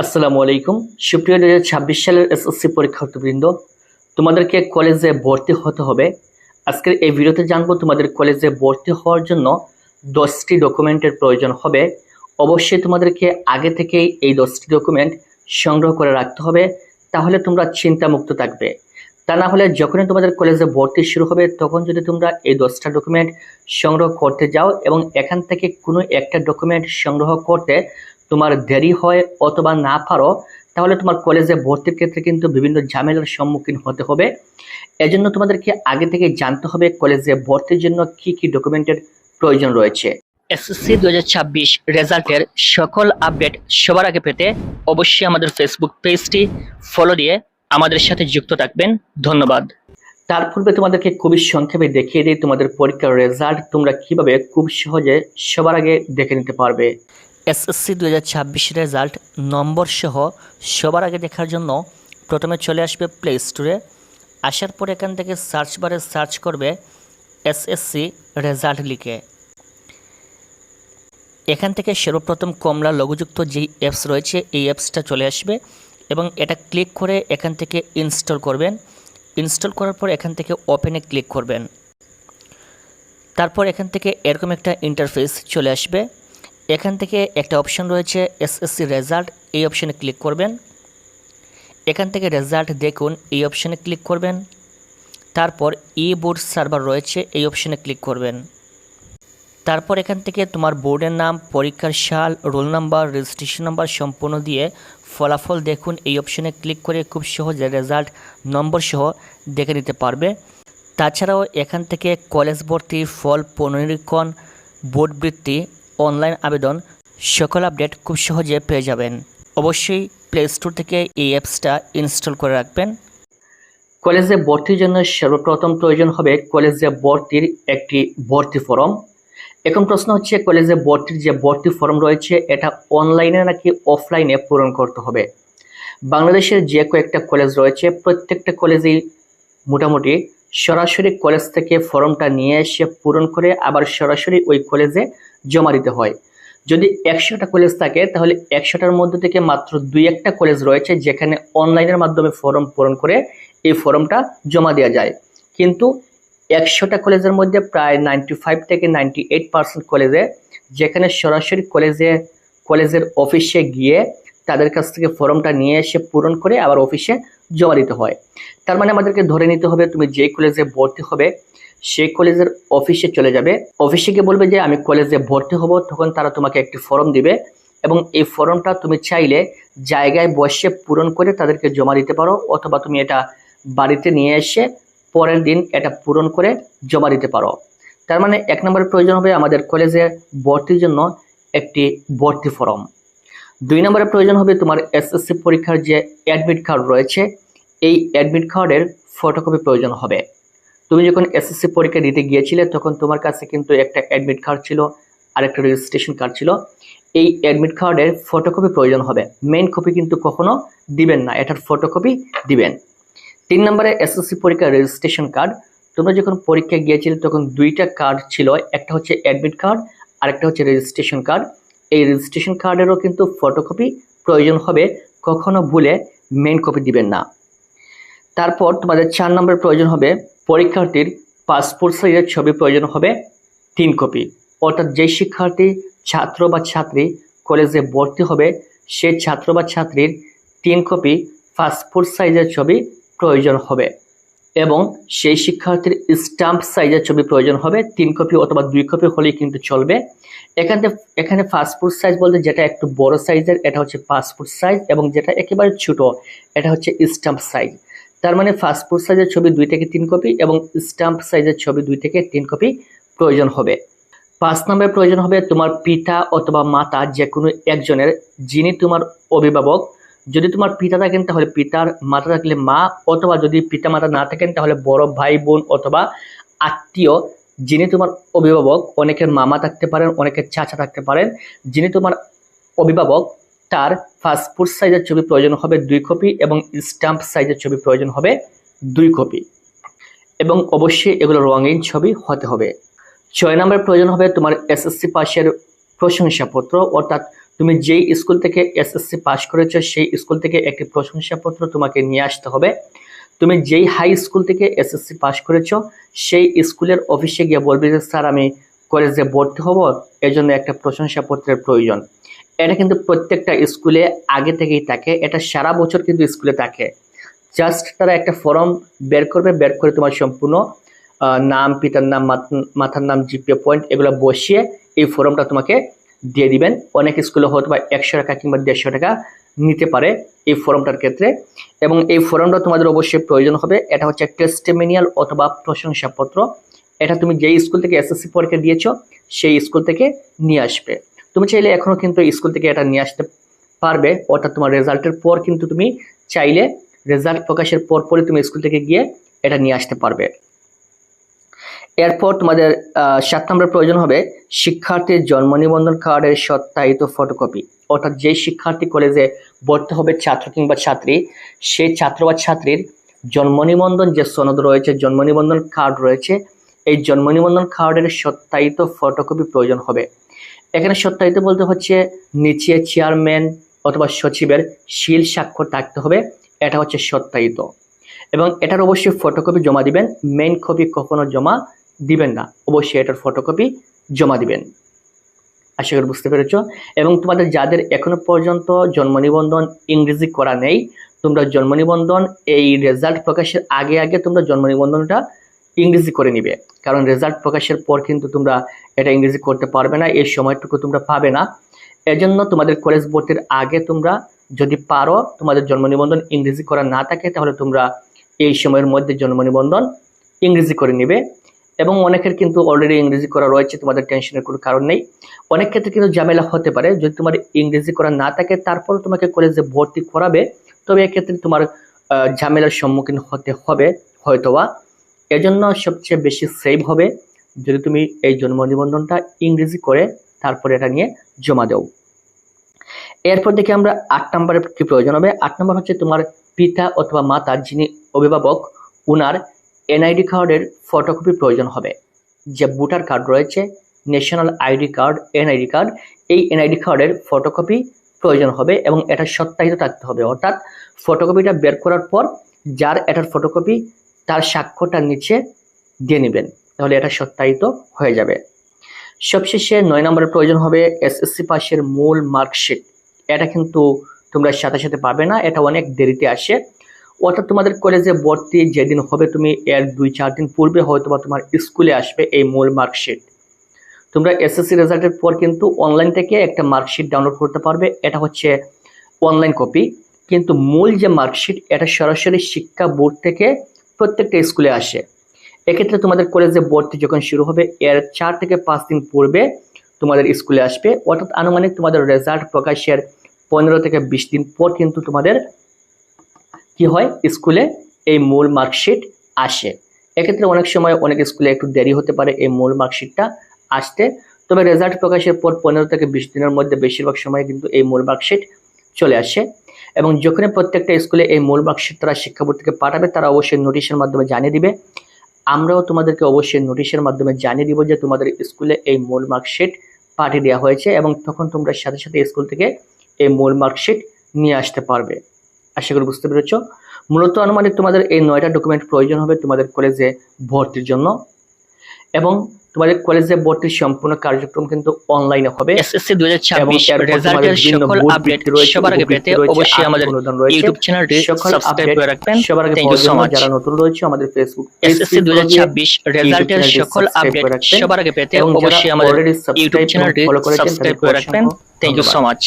আসসালামু আলাইকুম। সুপ্রিয় 2026 সালের এসএসসি পরীক্ষার্থীবৃন্দ, তোমাদেরকে কলেজে ভর্তি হতে হবে। আজকের এই ভিডিওতে জানবো তোমাদের কলেজে ভর্তি হওয়ার জন্য 10টি ডকুমেন্টের প্রয়োজন হবে। অবশ্যই তোমাদেরকে আগে থেকেই এই 10টি ডকুমেন্ট সংগ্রহ করে রাখতে হবে, তাহলে তোমরা চিন্তামুক্ত থাকবে। তা না হলে যখনই তোমাদের কলেজে ভর্তি শুরু হবে তখন যদি তোমরা এই 10টা ডকুমেন্ট সংগ্রহ করতে যাও এবং এখান থেকে কোনো একটা ডকুমেন্ট সংগ্রহ করতে তোমার দেরি হয় অথবা না পারো, তাহলে তোমার কলেজে ভর্তির ক্ষেত্রে কিন্তু বিভিন্ন ঝামেলার সম্মুখীন হতে হবে। এজন্য তোমাদেরকে আগে থেকে জানতে হবে কলেজে ভর্তির জন্য কি কি ডকুমেন্টের প্রয়োজন রয়েছে। এসএসসি 2026 রেজাল্টের সকল আপডেট সবার আগে পেতে অবশ্যই আমাদের ফেসবুক পেজটি ফলো দিয়ে আমাদের সাথে যুক্ত থাকবেন। ধন্যবাদ। তার পূর্বে তোমাদেরকে খুবই সংক্ষেপে দেখিয়ে দিই তোমাদের পরীক্ষার রেজাল্ট তোমরা কিভাবে খুব সহজে সবার আগে দেখে নিতে পারবে। এসএসসি 2026 রেজাল্ট নম্বর সহ সবার আগে দেখার জন্য প্রথমে চলে আসবে প্লে স্টোরে। আসার পর এখান থেকে সার্চ বারে সার্চ করবে এসএসসি রেজাল্ট লিখে। এখান থেকে সর্বপ্রথম কমলা লঘুযুক্ত যেই অ্যাপস রয়েছে এই অ্যাপসটা চলে আসবে এবং এটা ক্লিক করে এখান থেকে ইনস্টল করবেন। ইনস্টল করার পর এখান থেকে ওপেনে ক্লিক করবেন। তারপর এখান থেকে এরকম একটা ইন্টারফেস চলে আসবে। এখান থেকে একটা অপশন রয়েছে এসএসসি রেজাল্ট, এই অপশানে ক্লিক করবেন। এখান থেকে রেজাল্ট দেখুন, এই অপশানে ক্লিক করবেন। তারপর ই বোর্ড সার্ভার রয়েছে, এই অপশানে ক্লিক করবেন। তারপর এখান থেকে তোমার বোর্ডের নাম, পরীক্ষার সাল, রোল নাম্বার, রেজিস্ট্রেশন নাম্বার সম্পূর্ণ দিয়ে ফলাফল দেখুন, এই অপশানে ক্লিক করে খুব সহজে রেজাল্ট নম্বর সহ দেখে নিতে পারবে। তাছাড়াও এখান থেকে কলেজ ভর্তি, ফল পুনরীক্ষণ, বোর্ড বৃত্তি, অনলাইন আবেদন সকল আপডেট খুব সহজে পেয়ে যাবেন। অবশ্যই প্লে স্টোর থেকে এই অ্যাপসটা ইনস্টল করে রাখবেন। কলেজে ভর্তির জন্য সর্বপ্রথম প্রয়োজন হবে কলেজে ভর্তির একটি ভর্তি ফর্ম। এখন প্রশ্ন হচ্ছে কলেজে ভর্তির যে ভর্তি ফর্ম রয়েছে এটা অনলাইনে নাকি অফলাইনে পূরণ করতে হবে। বাংলাদেশের যে কয়েকটা কলেজ রয়েছে প্রত্যেকটা কলেজেই মোটামুটি সরাসরি কলেজ থেকে ফর্মটা নিয়ে এসে পূরণ করে আবার সরাসরি ওই কলেজে জমা দিতে হয়। যদি 100টা কলেজ থাকে তাহলে 100টার মধ্যে থেকে মাত্র 2-1টা কলেজ রয়েছে যেখানে অনলাইনের মাধ্যমে ফর্ম পূরণ করে এই ফর্মটা জমা দেওয়া যায়। কিন্তু 100টা কলেজের মধ্যে প্রায় 95 থেকে 98% কলেজে যেখানে সরাসরি কলেজের অফিসে গিয়ে তাদের কাছ থেকে ফর্মটা নিয়ে এসে পূরণ করে আবার অফিসে জমা দিতে হয়। তার মানে আমাদেরকে ধরে নিতে হবে তুমি যে কলেজে ভর্তি হবে সেই কলেজের অফিসে চলে যাবে। অফিসে গিয়ে বলবে যে আমি কলেজে ভর্তি হব, তখন তারা তোমাকে একটি ফর্ম দিবে এবং এই ফর্মটা তুমি চাইলে জায়গায় বসে পূরণ করে তাদেরকে জমা দিতে পারো, অথবা তুমি এটা বাড়িতে নিয়ে এসে পরের দিন এটা পূরণ করে জমা দিতে পারো। তার মানে 1 নম্বরের প্রয়োজন হবে আমাদের কলেজে ভর্তির জন্য একটি ভর্তি ফর্ম। 2 নম্বরের প্রয়োজন হবে তোমার এসএসসি পরীক্ষার যে অ্যাডমিট কার্ড রয়েছে এই অ্যাডমিট কার্ডের ফটোকপি প্রয়োজন হবে। তুমি যখন এসএসসি পরীক্ষা দিতে গিয়েছিলে তখন তোমার কাছে কিন্তু একটা অ্যাডমিট কার্ড ছিল আর একটা রেজিস্ট্রেশন কার্ড ছিল। এই অ্যাডমিট কার্ডের ফটোকপি প্রয়োজন হবে, মেইন কপি কিন্তু কখনো দিবেন না, এটার ফটোকপি দিবেন। 3 নম্বরে এসএসসি পরীক্ষার রেজিস্ট্রেশন কার্ড। তোমরা যখন পরীক্ষা গিয়েছিলে তখন 2টা কার্ড ছিল, একটা হচ্ছে অ্যাডমিট কার্ড আর একটা হচ্ছে রেজিস্ট্রেশন কার্ড। এই রেজিস্ট্রেশন কার্ডেরও কিন্তু ফটোকপি প্রয়োজন হবে, কখনো ভুলে মেইন কপি দিবেন না। তারপর তোমাদের 4 নম্বরের প্রয়োজন হবে পরীক্ষার্থীর পাসপোর্ট সাইজের ছবি প্রয়োজন হবে 3 কপি। অর্থাৎ যে শিক্ষার্থী, ছাত্র বা ছাত্রী কলেজে ভর্তি হবে সেই ছাত্র বা ছাত্রীর 3 কপি পাসপোর্ট সাইজের ছবি প্রয়োজন হবে এবং সেই শিক্ষার্থীর স্ট্যাম্প সাইজের ছবি প্রয়োজন হবে 3 কপি অথবা 2 কপি হলেই কিন্তু চলবে। এখানে পাসপোর্ট সাইজ বলতে যেটা একটু বড় সাইজের এটা হচ্ছে পাসপোর্ট সাইজ এবং যেটা একেবারে ছোট এটা হচ্ছে স্ট্যাম্প সাইজ। তার মানে পাসপোর্ট সাইজের ছবি 2 থেকে 3 কপি এবং স্ট্যাম্প সাইজের ছবি 2 থেকে 3 কপি প্রয়োজন হবে। 5 নম্বরে প্রয়োজন হবে তোমার পিতা অথবা মাতা যে কোনো একজনের, যিনি তোমার অভিভাবক। যদি তোমার পিতা থাকেন তাহলে পিতার, মাতা থাকলে মা, অথবা যদি পিতা মাতা না থাকেন তাহলে বড় ভাই বোন অথবা আত্মীয় যিনি তোমার অভিভাবক। অনেকের মামা থাকতে পারেন, অনেকের চাচা থাকতে পারেন। যিনি তোমার অভিভাবক তার পাসপোর্ট সাইজের ছবি প্রয়োজন হবে 2 কপি এবং স্ট্যাম্প সাইজের ছবি প্রয়োজন হবে 2 কপি এবং অবশ্যই এগুলো রঙিন ছবি হতে হবে। 6 নম্বরের প্রয়োজন হবে তোমার এসএসসি পাশের প্রশংসাপত্র, অর্থাৎ তুমি যেই স্কুল থেকে এসএসসি পাস করেছো সেই স্কুল থেকে একটি প্রশংসাপত্র তোমাকে নিয়ে আসতে হবে। তুমি যেই হাই স্কুল থেকে এসএসসি পাস করেছো সেই স্কুলের অফিসে গিয়ে বলবে যে স্যার আমি কলেজে ভর্তি হব, এজন্য একটা প্রশংসাপত্রের প্রয়োজন। এটা কিন্তু প্রত্যেকটা স্কুলে আগে থেকেই থাকে, এটা সারা বছর কিন্তু স্কুলে থাকে। জাস্ট তারা একটা ফর্ম বের করবে, বের করে তোমার সম্পূর্ণ নাম, পিতার নাম, মাথার নাম, জিপিএ পয়েন্ট এগুলো বসিয়ে এই ফর্মটা তোমাকে দিয়ে দিবেন। অনেক স্কুলে হয়তো বা 100 টাকা কিংবা 150 টাকা নিতে পারে এই ফর্মটার ক্ষেত্রে। এবং এই ফর্মটা তোমাদের অবশ্যই প্রয়োজন হবে। এটা হচ্ছে টেস্টিমোনিয়াল অথবা প্রশংসাপত্র। এটা তুমি যেই স্কুল থেকে এসএসসি পরীক্ষা দিয়েছো সেই স্কুল থেকে নিয়ে আসবে। তুমি চাইলে এখনো কিন্তু স্কুল থেকে এটা নিয়ে আসতে পারবে, অর্থাৎ তোমার রেজাল্টের পর কিন্তু তুমি চাইলে রেজাল্ট প্রকাশের পরপরই তুমি স্কুল থেকে গিয়ে এটা নিয়ে আসতে পারবে। এরপর তোমাদের 7 নম্বরের প্রয়োজন হবে শিক্ষার্থীর জন্ম নিবন্ধন কার্ডের সত্যায়িত ফটোকপি। অর্থাৎ যে শিক্ষার্থী কলেজে ভর্তি হবে, ছাত্র কিংবা ছাত্রী, সেই ছাত্র বা ছাত্রীর জন্ম নিবন্ধন যে সনদ রয়েছে, জন্ম নিবন্ধন কার্ড রয়েছে, এই জন্ম নিবন্ধন কার্ডের সত্যায়িত ফটোকপি প্রয়োজন হবে। এখানে সত্যায়িত বলতে হচ্ছে নিচে চেয়ারম্যান অথবা সচিবের সিল স্বাক্ষর থাকতে হবে, এটা হচ্ছে সত্যায়িত। এবং এটার অবশ্যই ফটোকপি জমা দিবেন, মেইন কপি কখনো জমা দিবেন না, অবশ্যই এটার ফটোকপি জমা দিবেন। আশা করি বুঝতে পেরেছ। এবং তোমাদের যাদের এখনো পর্যন্ত জন্ম নিবন্ধন ইংরেজি করা নেই, তোমরা জন্ম নিবন্ধন এই রেজাল্ট প্রকাশের আগে আগে তোমরা জন্ম নিবন্ধনটা ইংরেজি করে নিবে, কারণ রেজাল্ট প্রকাশের পর কিন্তু তোমরা এটা ইংরেজি করতে পারবে না, এই সময়টুকু তোমরা পাবে না। এজন্য তোমাদের কলেজ ভর্তির আগে তোমরা যদি পারো, তোমাদের জন্ম নিবন্ধন ইংরেজি করা না থাকে, তাহলে তোমরা এই সময়ের মধ্যে জন্ম নিবন্ধন ইংরেজি করে নিবে। এবং অনেকের কিন্তু অলরেডি ইংরেজি করা রয়েছে, তোমাদের টেনশনের কোনো কারণ নেই। অনেক ক্ষেত্রে কিন্তু ঝামেলা হতে পারে, যদি তোমার ইংরেজি করা না থাকে তারপর তোমাকে কলেজে ভর্তি করাবে, তবে এক্ষেত্রে তোমার ঝামেলার সম্মুখীন হতে হবে হয়তোবা। এজন্য সবচেয়ে বেশি সেভ হবে যদি তুমি এই জন্ম নিবন্ধনটা ইংরেজি করে তারপরে এটা নিয়ে জমা দাও। এরপর দেখি আমরা 8 নম্বরের কি প্রয়োজন হবে। 8 নম্বর হচ্ছে তোমার পিতা অথবা মাতার যিনি অভিভাবক, উনার এনআইডি কার্ডের ফটোকপি প্রয়োজন হবে। যে ভোটার কার্ড রয়েছে, national ID card, NID card, এই এনআইডি কার্ডের ফটোকপি প্রয়োজন হবে এবং এটা সত্যায়িত থাকতে হবে। অর্থাৎ ফটোকপিটা বের করার পর যার এটার ফটোকপি তার স্বাক্ষরটা নিচে দিয়ে নেবেন, তাহলে এটা সত্যায়িত হয়ে যাবে। সবশেষে 9 নম্বরের প্রয়োজন হবে এসএসসি পাসের মূল মার্কশিট। এটা কিন্তু তোমরা সাথে সাথে পাবে না, এটা অনেক দেরিতে আসে। অর্থাৎ তোমাদের কলেজে ভর্তি যেদিন হবে তুমি এর 2-4 দিন পূর্বে হয়তো বা তোমার স্কুলে আসবে এই মূল মার্কশিট। তোমরা এসএসসি রেজাল্টের পর কিন্তু অনলাইন থেকে একটা মার্কশিট ডাউনলোড করতে পারবে, এটা হচ্ছে অনলাইন কপি। কিন্তু মূল যে মার্কশিট এটা সরাসরি শিক্ষা বোর্ড থেকে প্রত্যেকটা স্কুলে আসে। এক্ষেত্রে তোমাদের কলেজে ভর্তি যখন শুরু হবে এর 4 থেকে 5 দিন পূর্বে তোমাদের স্কুলে আসবে। অর্থাৎ আনুমানিক তোমাদের রেজাল্ট প্রকাশের 15 থেকে 20 দিন পর কিন্তু তোমাদের কি হয়, স্কুলে এই মূল মার্কশিট আসে। এক্ষেত্রে অনেক সময় অনেক স্কুলে একটু দেরি হতে পারে এই মূল মার্কশিটটা আসতে, তবে রেজাল্ট প্রকাশের পর 15 থেকে 20 দিনের মধ্যে বেশিরভাগ সময় কিন্তু এই মূল মার্কশিট চলে আসে। এবং যখনই প্রত্যেকটা স্কুলে এই মূল মার্কশিট তারা শিক্ষা বোর্ড থেকে পাঠাবে, তারা অবশ্যই নোটিশের মাধ্যমে জানিয়ে দিবে। আমরাও তোমাদেরকে অবশ্যই নোটিশের মাধ্যমে জানিয়ে দিব যে তোমাদের স্কুলে এই মূল মার্কশিট পাঠিয়ে দেওয়া হয়েছে, এবং তখন তোমরা সাথে সাথে স্কুল থেকে এই মূল মার্কশিট নিয়ে আসতে পারবে। আশা করি বুঝতে পেরেছ। মূলত আনুমানিক তোমাদের এই 9টা ডকুমেন্ট প্রয়োজন হবে তোমাদের কলেজে ভর্তির জন্য, এবং তোমাদের কলেজে ভর্তির সম্পূর্ণ কার্যক্রম কিন্তু অনলাইনে হবে। এসএসসি 2026 রেজাল্টের সকল আপডেট সবার আগে পেতে অবশ্যই আমাদের ইউটিউব চ্যানেলটি সাবস্ক্রাইব করে রাখবেন। Thank you so much. যারা নতুন রয়েছে আমাদের ফেসবুক এসএসসি 2026 রেজাল্টের সকল আপডেট সবার আগে পেতে অবশ্যই আমাদের ইউটিউব চ্যানেলটি সাবস্ক্রাইব করে রাখবেন। Thank you so much.